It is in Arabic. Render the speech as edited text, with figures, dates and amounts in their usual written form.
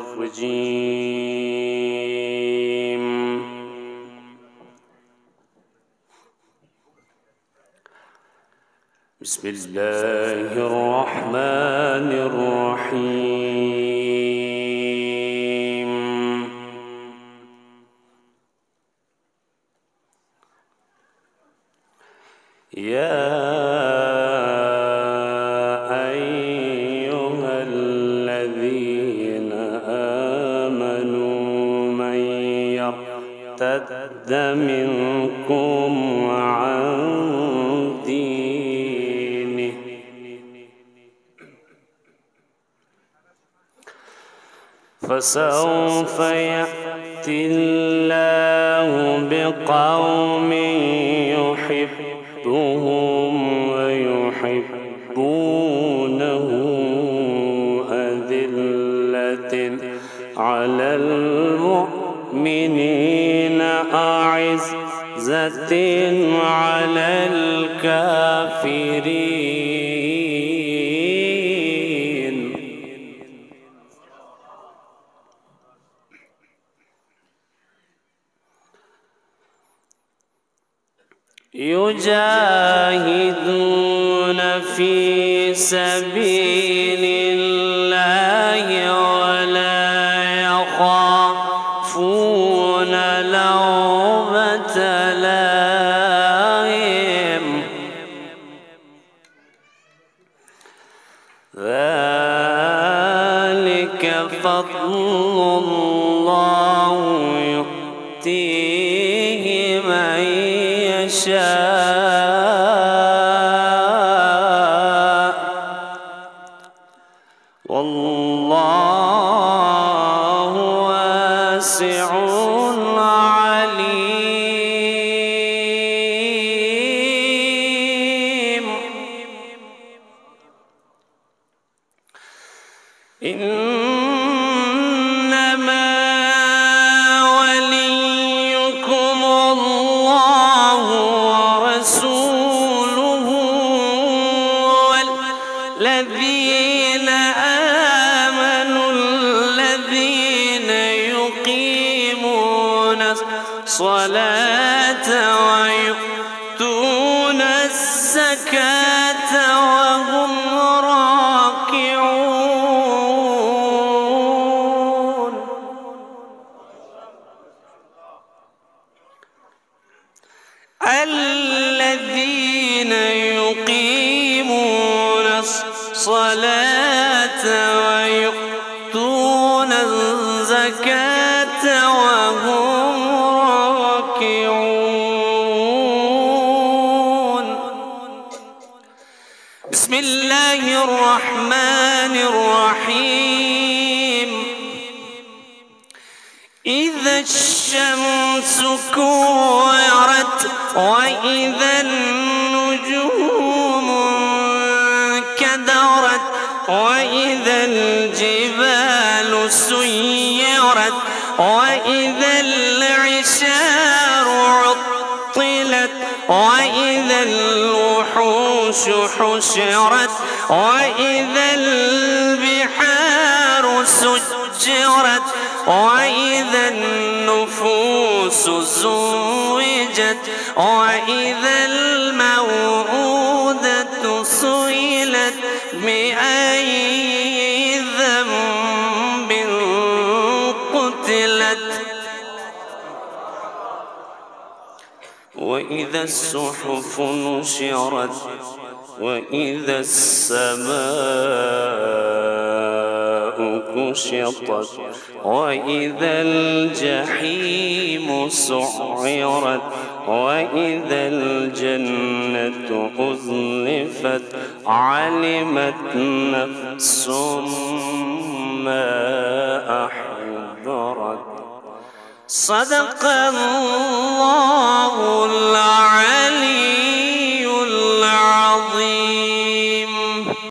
الرجيم. بسم الله الرحمن الرحيم. يا أيها الذين آمنوا من يرتد منكم عن دينه فسوف يأتي الله بقوم يحبهم ويحبونه أذلة على المؤمنين أعزة على الكافرين يجاهدون في سبيل الله ولا يخافون لومة لائم ذلك فضل الله يؤتيه من يشاء والله واسع عليم. إنما وليكم الله ورسوله والذين آمنوا الذين يقيمون الصلاة ويؤتون الزكاة وهم راكعون. الذين يقيمون الصلاة ويؤتون الزكاة وهم راكعون. بسم الله الرحمن الرحيم. إذا الشمس كورت وإذا النجوم انكدرت وإذا الجبال سيرت وإذا العشار عطلت وإذا الوحوش حشرت وإذا البحار سجرت وإذا النفوس زوجت وإذا الموءودة سئلت بأي ذنب قتلت وإذا الصحف نشرت وإذا السماء كشطت وإذا الجحيم سعرت وإذا الجنة أزلفت علمت نفس ما أحضرت. صدق الله العظيم.